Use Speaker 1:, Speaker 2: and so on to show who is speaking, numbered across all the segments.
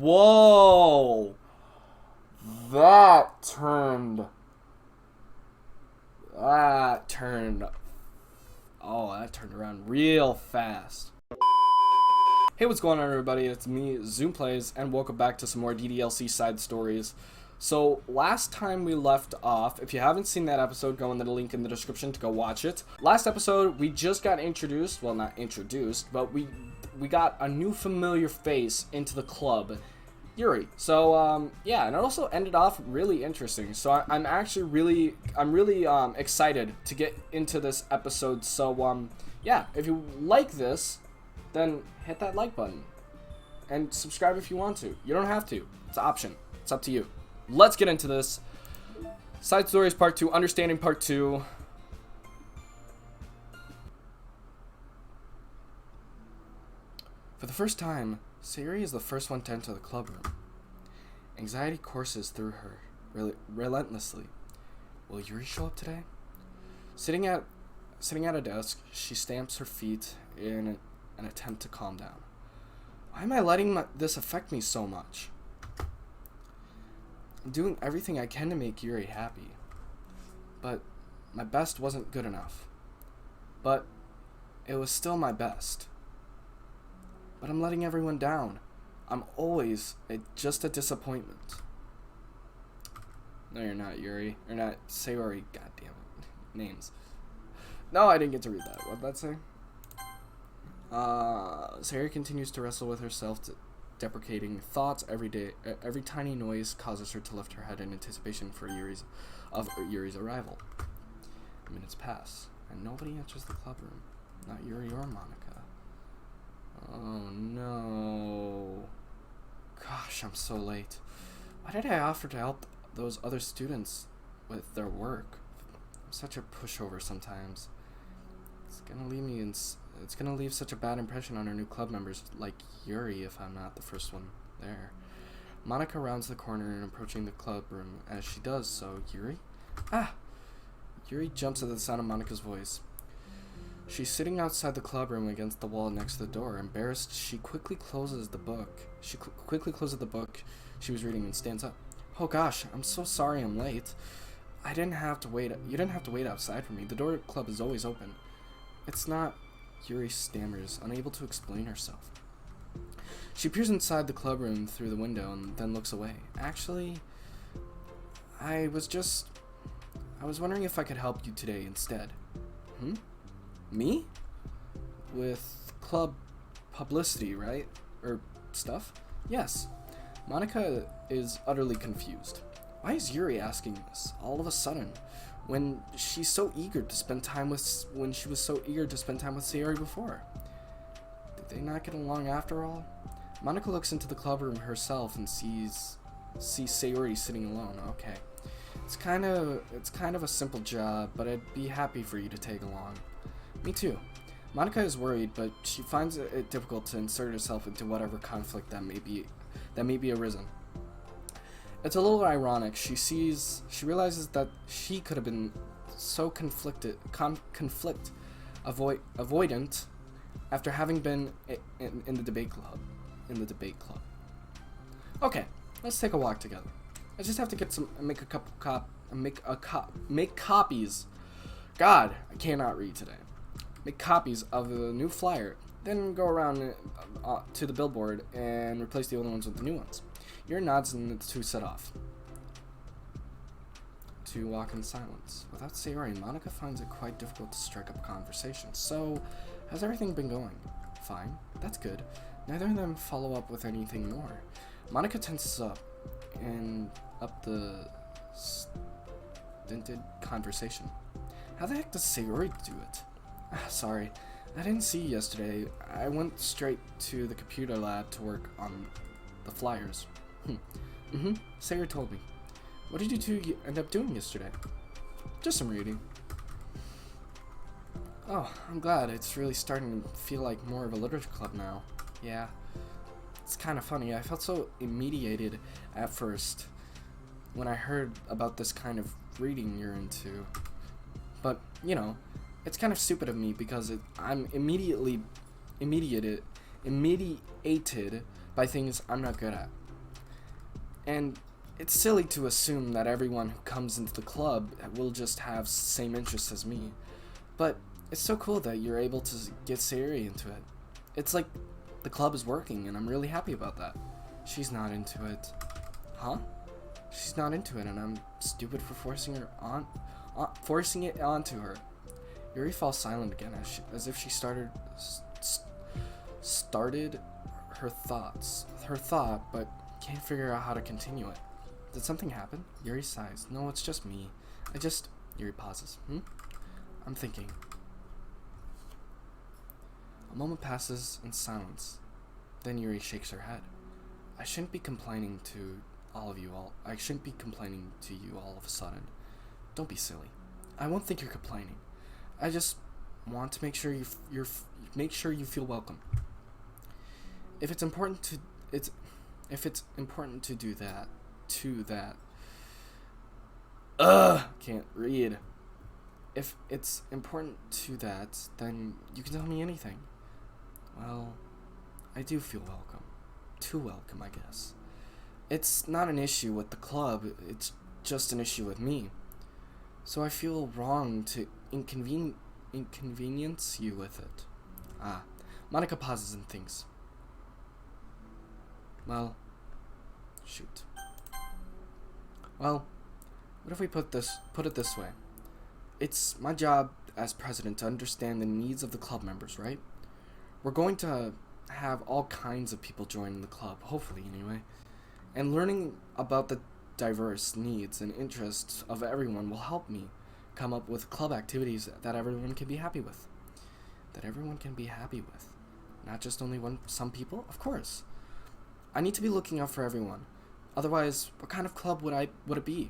Speaker 1: Whoa! That turned. That turned. Oh, that turned around real fast. Hey, what's going on, everybody? It's me, Zoom Plays, and welcome back to some more DDLC side stories. So, last time we left off, if you haven't seen that episode, go in the link in the description to go watch it. Last episode, we just got introduced, well, not introduced, but we got a new familiar face into the club, Yuri. So, yeah, and it also ended off really interesting. So, I'm really excited to get into this episode. So, yeah, if you like this, then hit that like button and subscribe if you want to. You don't have to. It's an option. It's up to you. Let's get into this. Side Stories Part 2, Understanding Part 2. For the first time, Sayuri is the first one to enter the club room. Anxiety courses through her relentlessly. Will Yuri show up today? Sitting at a desk, she stamps her feet in an attempt to calm down. Why am I letting this affect me so much? I'm doing everything I can to make Yuri happy. But my best wasn't good enough. But it was still my best. But I'm letting everyone down. I'm always just a disappointment. No, you're not, Yuri. You're not Sayori. God damn it. Names. No, I didn't get to read that. What did that say? Sayori continues to wrestle with herself, deprecating thoughts every day. Every tiny noise causes her to lift her head in anticipation for Yuri's arrival. Minutes pass, and nobody enters the club room. Not Yuri or Monica. Oh no. Gosh, I'm so late. Why did I offer to help those other students with their work? I'm such a pushover sometimes. It's gonna leave such a bad impression on our new club members like Yuri if I'm not the first one there. Monica rounds the corner and approaching the club room. As she does so, Yuri? Ah! Yuri jumps at the sound of Monica's voice. She's sitting outside the club room against the wall next to the door. Embarrassed, she quickly closes the book. The book she was reading and stands up. Oh gosh, I'm so sorry I'm late. You didn't have to wait outside for me. The door club is always open. It's not. Yuri stammers, unable to explain herself. She peers inside the club room through the window and then looks away. Actually, I was wondering if I could help you today instead. Me? With club publicity, right? Or stuff? Yes. Monica is utterly confused. Why is Yuri asking this all of a sudden when she was so eager to spend time with Sayori before? Did they not get along after all? Monica looks into the club room herself and sees Sayori sitting alone. Okay. It's kind of a simple job, but I'd be happy for you to tag along. Me too. Monica is worried, but she finds it difficult to insert herself into whatever conflict that may be arisen. It's a little ironic. She realizes that she could have been so conflict avoidant after having been in the debate club. Okay, let's take a walk together. I just have to make copies. God, I cannot read today. Make copies of the new flyer, then go around to the billboard and replace the old ones with the new ones. Yuri nods and the two set off to walk in silence. Without Sayori, Monica finds it quite difficult to strike up a conversation. So, how's everything been going? Fine. That's good. Neither of them follow up with anything more. Monica tenses up the stinted conversation. How the heck does Sayori do it? Sorry, I didn't see you yesterday. I went straight to the computer lab to work on the flyers. Sayori told me. What did you two end up doing yesterday? Just some reading. Oh, I'm glad. It's really starting to feel like more of a literature club now. Yeah. It's kind of funny. I felt so immediated at first when I heard about this kind of reading you're into. But, you know, it's kind of stupid of me because I'm immediated by things I'm not good at. And it's silly to assume that everyone who comes into the club will just have same interests as me. But it's so cool that you're able to get Sayuri into it. It's like the club is working, and I'm really happy about that. She's not into it. Huh? She's not into it, and I'm stupid for forcing it onto her. Yuri falls silent again, as if she started her thought, but can't figure out how to continue it. Did something happen? Yuri sighs. No, it's just me. Yuri pauses. I'm thinking. A moment passes in silence. Then Yuri shakes her head. I shouldn't be complaining to you all of a sudden. Don't be silly. I won't think you're complaining. I just want to make sure you feel welcome. If it's important to do that, can't read. If it's important to that, then you can tell me anything. Well, I do feel welcome. Too welcome, I guess. It's not an issue with the club, it's just an issue with me. So I feel wrong to inconvenience you with it. Monica pauses and thinks. Well, shoot. Well, what if we put it this way? It's my job as president to understand the needs of the club members, right? We're going to have all kinds of people join the club, hopefully anyway. And learning about the diverse needs and interests of everyone will help me come up with club activities that everyone can be happy with. Not just some people, of course. I need to be looking out for everyone. Otherwise, what kind of club would it be?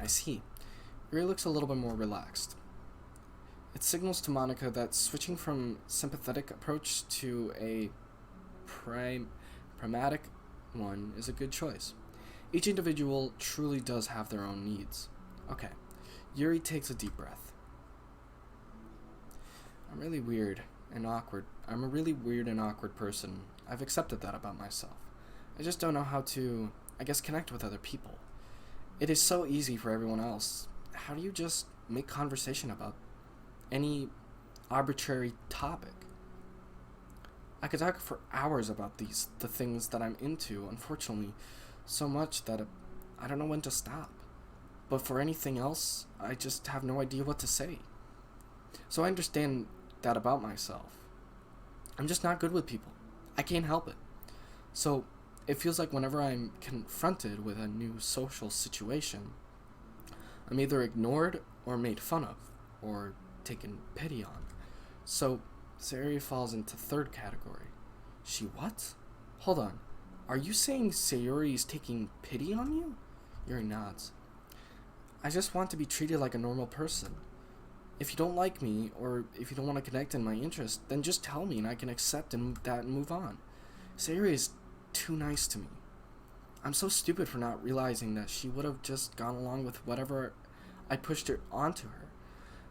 Speaker 1: I see. Yuri looks a little bit more relaxed. It signals to Monica that switching from sympathetic approach to a pragmatic one is a good choice. Each individual truly does have their own needs. Okay. Yuri takes a deep breath. I'm a really weird and awkward person. I've accepted that about myself. I just don't know how to, connect with other people. It is so easy for everyone else. How do you just make conversation about any arbitrary topic? I could talk for hours about the things that I'm into, unfortunately, so much that I don't know when to stop. But for anything else, I just have no idea what to say. So I understand that about myself. I'm just not good with people. I can't help it. So it feels like whenever I'm confronted with a new social situation, I'm either ignored or made fun of or taken pity on. So Sayuri falls into third category. She what? Hold on. Are you saying Sayuri is taking pity on you? Yuri nods. I just want to be treated like a normal person. If you don't like me, or if you don't want to connect in my interest, then just tell me and I can accept that and move on. Sayuri is too nice to me. I'm so stupid for not realizing that she would have just gone along with whatever I pushed her onto her.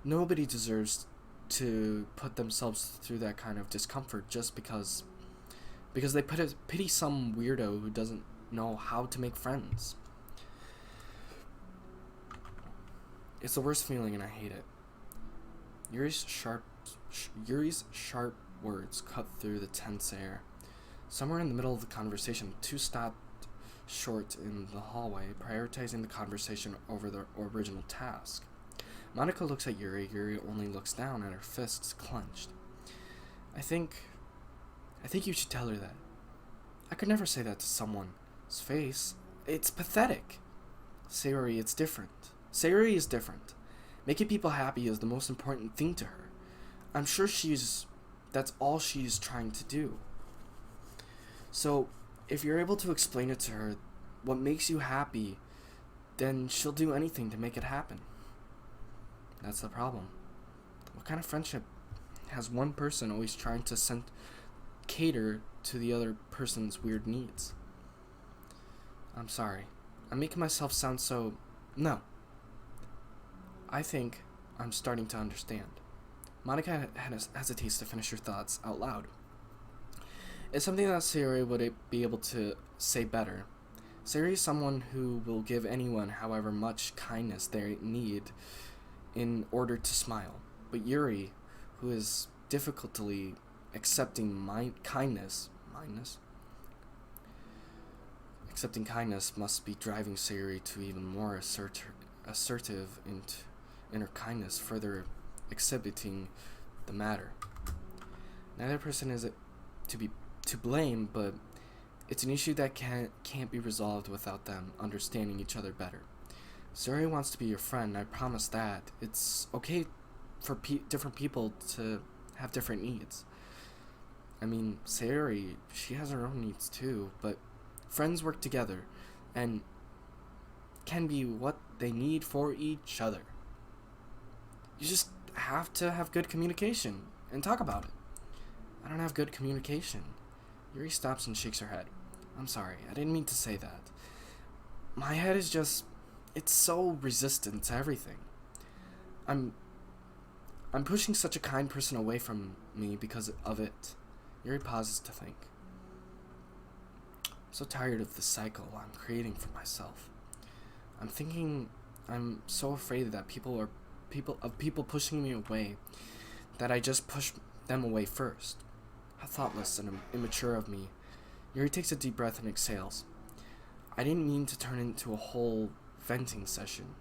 Speaker 1: Nobody deserves to put themselves through that kind of discomfort just because they pity some weirdo who doesn't know how to make friends. It's the worst feeling and I hate it. Yuri's sharp words cut through the tense air. Somewhere in the middle of the conversation, two stopped short in the hallway, prioritizing the conversation over the original task. Monica looks at Yuri. Yuri only looks down at her fists clenched. I think you should tell her that. I could never say that to someone's face. It's pathetic. Sayuri, it's different. Sayuri is different. Making people happy is the most important thing to her. I'm sure that's all she's trying to do. So, if you're able to explain it to her, what makes you happy, then she'll do anything to make it happen. That's the problem. What kind of friendship has one person always trying to cater to the other person's weird needs? I'm sorry. I'm making myself sound so... No. I think I'm starting to understand. Monica hesitates to finish her thoughts out loud. It's something that Sayuri would be able to say better. Sayuri is someone who will give anyone however much kindness they need in order to smile. But Yuri, who is difficultly accepting accepting kindness must be driving Sayuri to even more assertive in her kindness, further exhibiting the matter. Neither person is to blame, but it's an issue that can't be resolved without them understanding each other better. Sayuri wants to be your friend, I promise that. It's okay for different people to have different needs. I mean, Sayuri, she has her own needs too, but friends work together and can be what they need for each other. You just have to have good communication and talk about it. I don't have good communication. Yuri stops and shakes her head. I'm sorry, I didn't mean to say that. My head is just, it's so resistant to everything. I'm pushing such a kind person away from me because of it. Yuri pauses to think. I'm so tired of the cycle I'm creating for myself. I'm so afraid that people pushing me away, that I just push them away first. How thoughtless and immature of me. Yuri takes a deep breath and exhales. I didn't mean to turn into a whole venting session,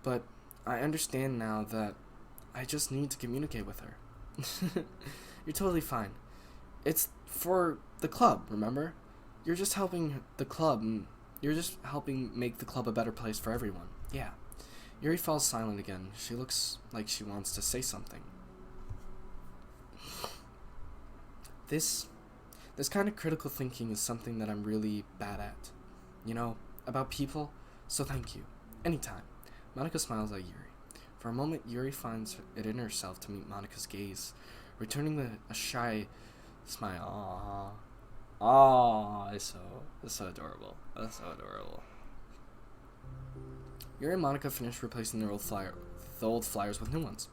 Speaker 1: but I understand now that I just need to communicate with her. You're totally fine. It's for the club, remember? You're just helping the club. You're just helping make the club a better place for everyone. Yeah. Yuri falls silent again. She looks like she wants to say something. This kind of critical thinking is something that I'm really bad at. You know, about people, so thank you. Anytime. Monica smiles at Yuri. For a moment, Yuri finds it in herself to meet Monica's gaze, returning a shy smile. Aww, it's so adorable. That's so adorable. Yuri and Monica finish replacing the old flyers with new ones.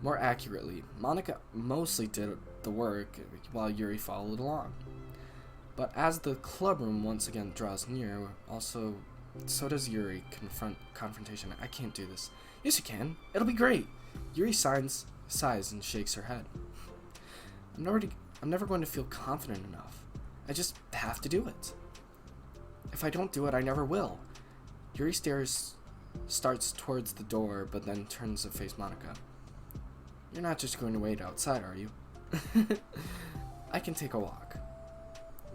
Speaker 1: More accurately, Monica mostly did the work while Yuri followed along. But as the clubroom once again draws near, so does Yuri confrontation. I can't do this. Yes, you can. It'll be great. Yuri sighs and shakes her head. I'm never going to feel confident enough. I just have to do it. If I don't do it, I never will. Yuri starts towards the door, but then turns to face Monica. You're not just going to wait outside, are you? I can take a walk.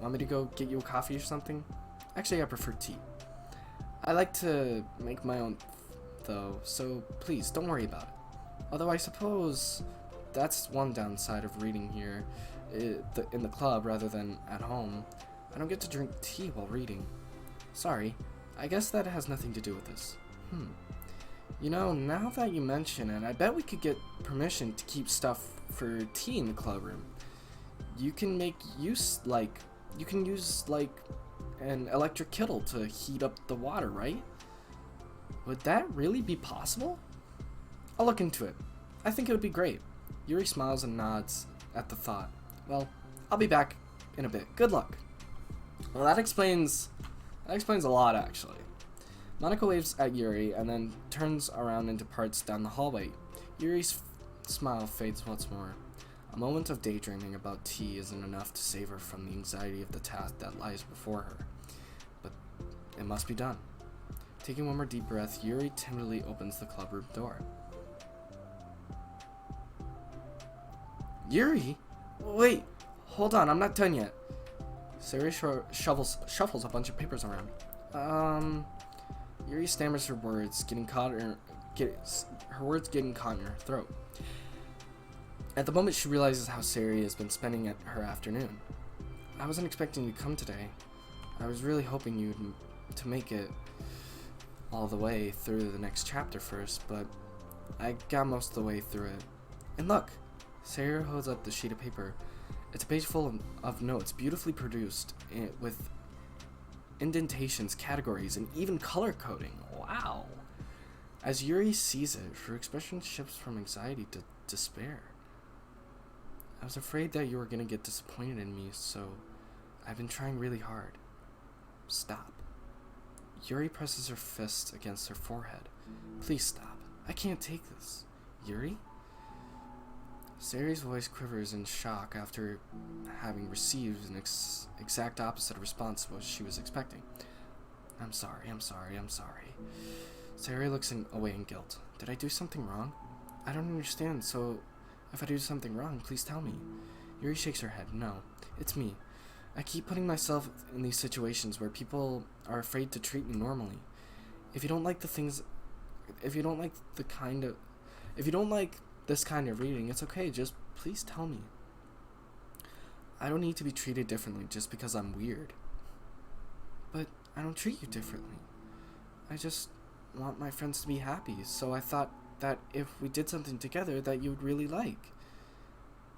Speaker 1: Want me to go get you a coffee or something? Actually, I prefer tea. I like to make my own, though, so please, don't worry about it. Although I suppose that's one downside of reading here in the club rather than at home. I don't get to drink tea while reading. Sorry, I guess that has nothing to do with this. You know, now that you mention it, I bet we could get permission to keep stuff for tea in the club room. You can use an electric kettle to heat up the water, right? Would that really be possible? I'll look into it. I think it would be great. Yuri smiles and nods at the thought. Well, I'll be back in a bit. Good luck. Well, that explains a lot, actually. Monica waves at Yuri and then turns around and departs down the hallway. Yuri's smile fades once more. A moment of daydreaming about tea isn't enough to save her from the anxiety of the task that lies before her. But it must be done. Taking one more deep breath, Yuri timidly opens the clubroom door. Yuri? Wait, hold on, I'm not done yet. Sayuri shuffles a bunch of papers around. Yuri stammers her words, getting caught in her throat. At the moment, she realizes how Sayuri has been spending her afternoon. I wasn't expecting you to come today. I was really hoping you to make it all the way through the next chapter first, but I got most of the way through it. And look, Sayuri holds up the sheet of paper. It's a page full of notes, beautifully produced, with indentations, categories, and even color coding. Wow! As Yuri sees it, her expression shifts from anxiety to despair. I was afraid that you were going to get disappointed in me, so I've been trying really hard. Stop. Yuri presses her fist against her forehead. Please stop. I can't take this. Yuri? Sayori's voice quivers in shock after having received an exact opposite response to what she was expecting. I'm sorry. Sayori looks away in guilt. Did I do something wrong? I don't understand, so if I do something wrong, please tell me. Yuri shakes her head. No, it's me. I keep putting myself in these situations where people are afraid to treat me normally. If you don't like this kind of reading, it's okay, just please tell me. I don't need to be treated differently just because I'm weird. But I don't treat you differently. I just want my friends to be happy, so I thought that if we did something together that you would really like.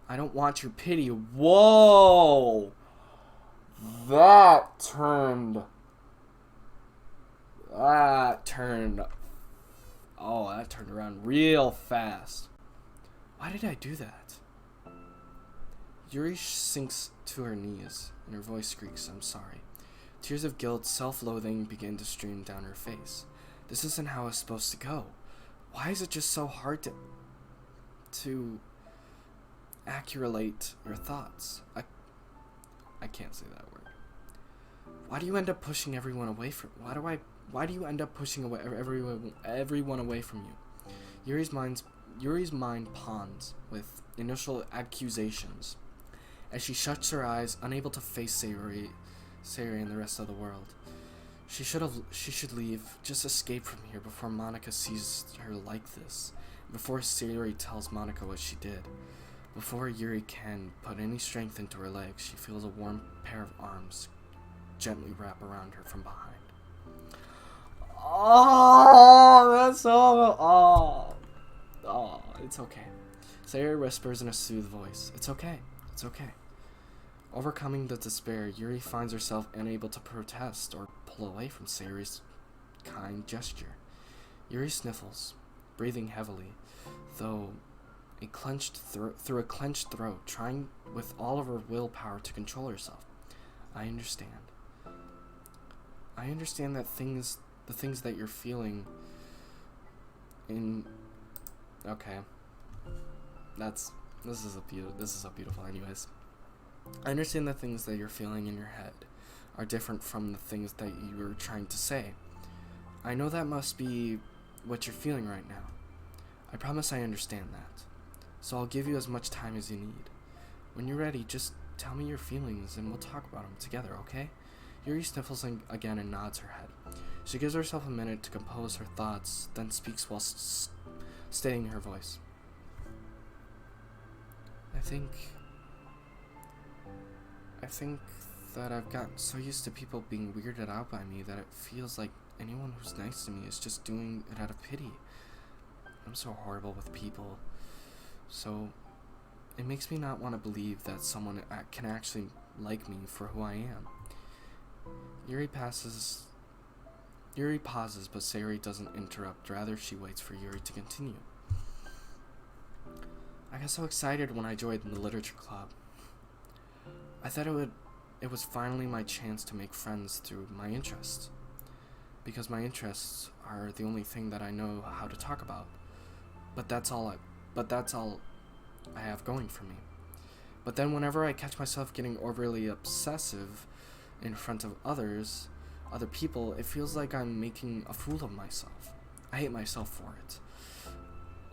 Speaker 1: I don't want your pity. Whoa! That turned around real fast. Why did I do that? Yuri sinks to her knees, and her voice squeaks, I'm sorry. Tears of guilt, self-loathing begin to stream down her face. This isn't how it's supposed to go. Why is it just so hard to accurate your thoughts? I can't say that word. Why do you end up pushing everyone away from? Why do you end up pushing away everyone away from you? Yuri's mind ponds with initial accusations as she shuts her eyes, unable to face Sayori and the rest of the world. She should leave, just escape from here before Monica sees her like this, before Sayori tells Monica what she did. Before Yuri can put any strength into her legs, she feels a warm pair of arms gently wrap around her from behind. Oh, that's so... Oh, it's okay. Sayori whispers in a soothed voice. It's okay. Overcoming the despair, Yuri finds herself unable to protest or pull away from Sayori's kind gesture. Yuri sniffles, breathing heavily, through a clenched throat, trying with all of her willpower to control herself. I understand that the things that you're feeling in... Okay. This is so beautiful anyways. I understand the things that you're feeling in your head are different from the things that you were trying to say. I know that must be what you're feeling right now. I promise I understand that. So I'll give you as much time as you need. When you're ready, just tell me your feelings and we'll talk about them together, okay? Yuri sniffles again and nods her head. She gives herself a minute to compose her thoughts, then speaks while steadying her voice. I think that I've gotten so used to people being weirded out by me that it feels like anyone who's nice to me is just doing it out of pity. I'm so horrible with people. So it makes me not want to believe that someone can actually like me for who I am. Yuri pauses, but Sayori doesn't interrupt. Rather, she waits for Yuri to continue. I got so excited when I joined the literature club. I thought it was finally my chance to make friends through my interests. Because my interests are the only thing that I know how to talk about. But that's all I have going for me. But then whenever I catch myself getting overly obsessive in front of other people, it feels like I'm making a fool of myself. I hate myself for it.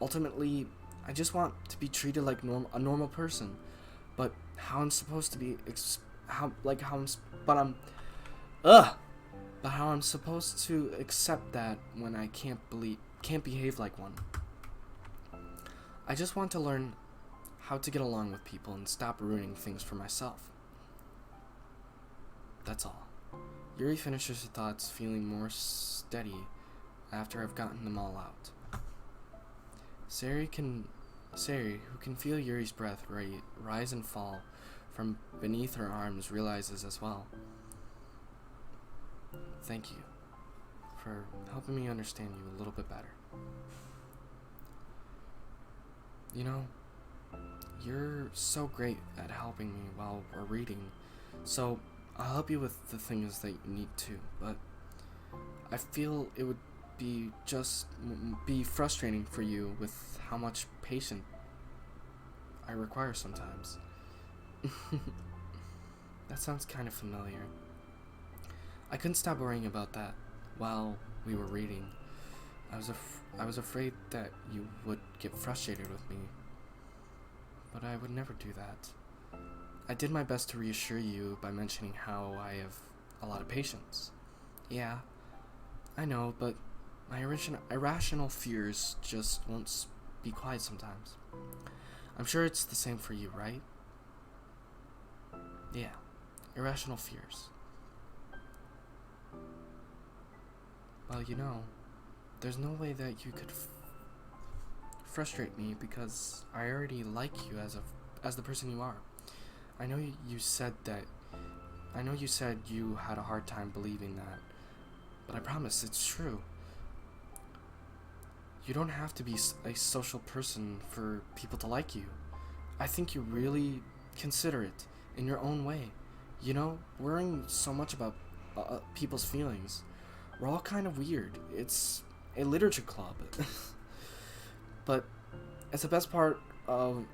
Speaker 1: Ultimately, I just want to be treated like a normal person. But how I'm supposed to be how I'm supposed to accept that when I can't behave like one. I just want to learn how to get along with people and stop ruining things for myself. That's all. Yuri finishes her thoughts, feeling more steady after I've gotten them all out. Sayori, who can feel Yuri's breath rise and fall from beneath her arms, realizes as well. Thank you for helping me understand you a little bit better. You know, you're so great at helping me while we're reading, so I'll help you with the things that you need to, but I feel it would be frustrating for you with how much patience I require sometimes. That sounds kind of familiar. I couldn't stop worrying about that while we were reading. I was afraid that you would get frustrated with me, but I would never do that. I did my best to reassure you by mentioning how I have a lot of patience. Yeah, I know, but my irrational fears just won't be quiet sometimes. I'm sure it's the same for you, right? Yeah, irrational fears. Well, you know, there's no way that you could frustrate me because I already like you as the person you are. I know you said you had a hard time believing that, but I promise it's true. You don't have to be a social person for people to like you. I think you really consider it in your own way. You know, worrying so much about people's feelings. We're all kind of weird. It's a literature club. But it's the best part of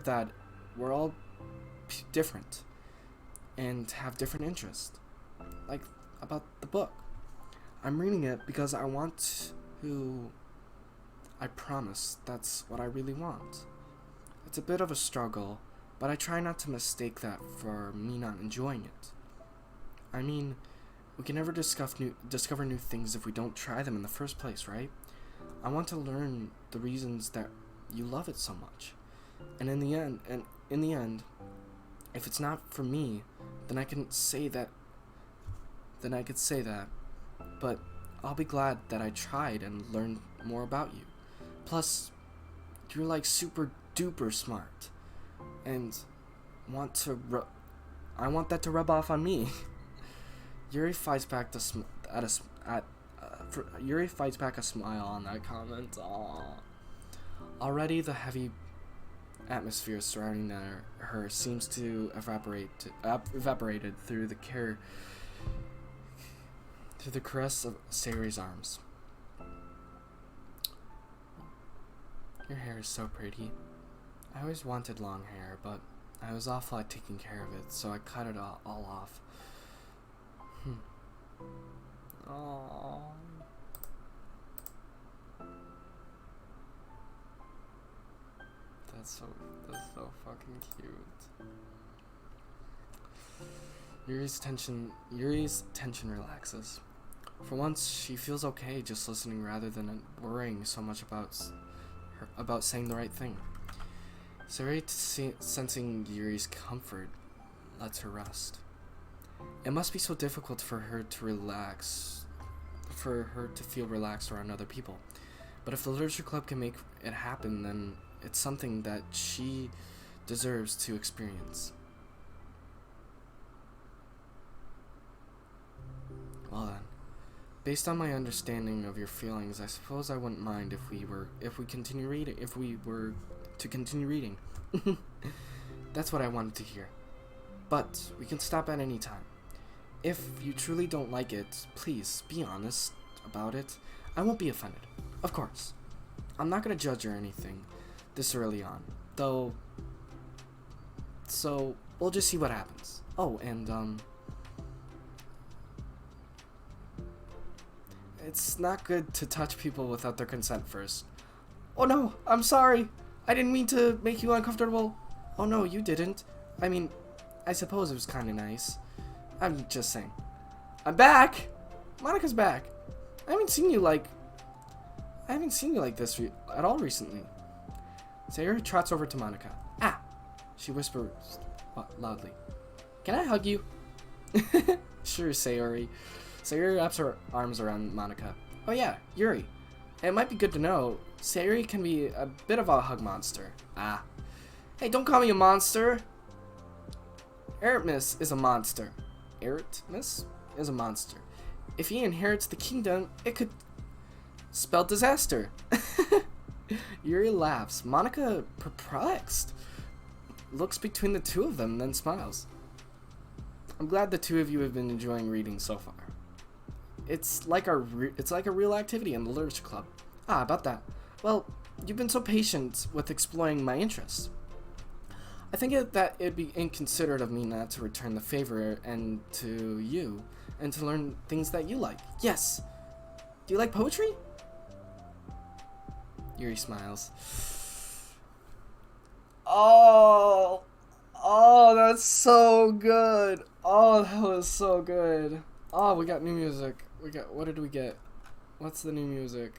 Speaker 1: that, we're all different and have different interests. Like about the book. I'm reading it because I want to. I promise that's what I really want. It's a bit of a struggle, but I try not to mistake that for me not enjoying it. I mean, we can never discover new things if we don't try them in the first place, right? I want to learn the reasons that you love it so much. And in the end, if it's not for me, then I could say that. But I'll be glad that I tried and learned more about you. Plus, you're like super duper smart, and I want that to rub off on me. Yuri fights back a smile on that comment. Aww. Already, the heavy atmosphere surrounding her seems to evaporated through the caress of Sayori's arms. Your hair is so pretty. I always wanted long hair, but I was awful at taking care of it, so I cut it all off. Aww. That's so fucking cute. Yuri's tension relaxes. For once, she feels okay just listening rather than worrying so much about saying the right thing. Sayori, sensing Yuri's comfort, lets her rest. It must be so difficult for her to feel relaxed around other people. But if the literature club can make it happen, then it's something that she deserves to experience. Well then, based on my understanding of your feelings, I suppose I wouldn't mind if we were to continue reading. That's what I wanted to hear. But we can stop at any time. If you truly don't like it, please be honest about it. I won't be offended. Of course. I'm not gonna judge or anything this early on, though. So we'll just see what happens. Oh, and it's not good to touch people without their consent first. Oh no, I'm sorry. I didn't mean to make you uncomfortable. Oh no, you didn't. I mean, I suppose it was kind of nice. I'm just saying. I'm back. Monika's back. I haven't seen you like this at all recently. Sayori trots over to Monika. Ah! She whispers loudly. Can I hug you? Sure, Sayori. Sayori wraps her arms around Monika. Oh yeah, Yuri. It might be good to know, Sayori can be a bit of a hug monster. Ah. Hey, don't call me a monster! Eretmus is a monster. Eretmus is a monster. If he inherits the kingdom, it could spell disaster. Yuri laughs. Monika, perplexed, looks between the two of them, then smiles. I'm glad the two of you have been enjoying reading so far. It's like a real activity in the literature club. Ah, about that. Well, you've been so patient with exploring my interests. I think that it'd be inconsiderate of me not to return the favor and to you, and to learn things that you like. Yes. Do you like poetry? Yuri smiles. Oh, that's so good. Oh, that was so good. Oh, we got new music. What did we get? What's the new music?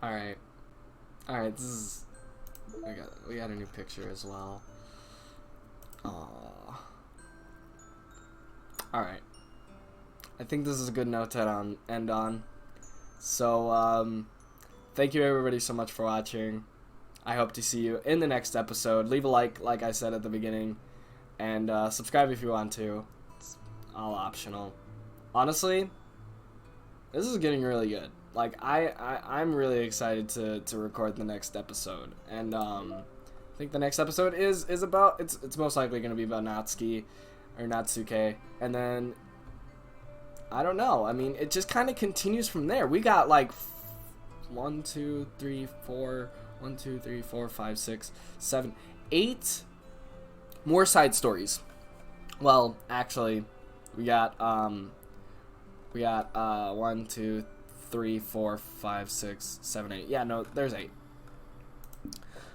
Speaker 1: Alright, this is, we got a new picture as well. Aww. Alright. I think this is a good note to end on. So, thank you everybody so much for watching. I hope to see you in the next episode. Leave a like I said at the beginning. And, subscribe if you want to. It's all optional. Honestly, this is getting really good. Like, I'm really excited to record the next episode. And, I think the next episode is about, it's most likely going to be about Natsuki, or Natsuke. And then, I don't know. I mean, it just kind of continues from there. We got, like, 1, 2, 3, 4, 5, 6, 7, 8 more side stories. Well, actually, we got 1, 2, 3, 4, 5, 6, 7, 8. Yeah, no, there's 8.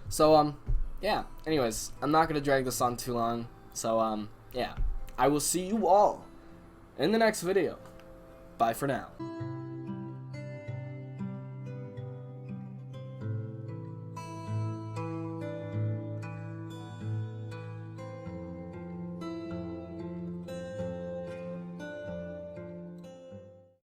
Speaker 1: So, yeah. Anyways, I'm not gonna drag this on too long. So, yeah. I will see you all in the next video. Bye for now.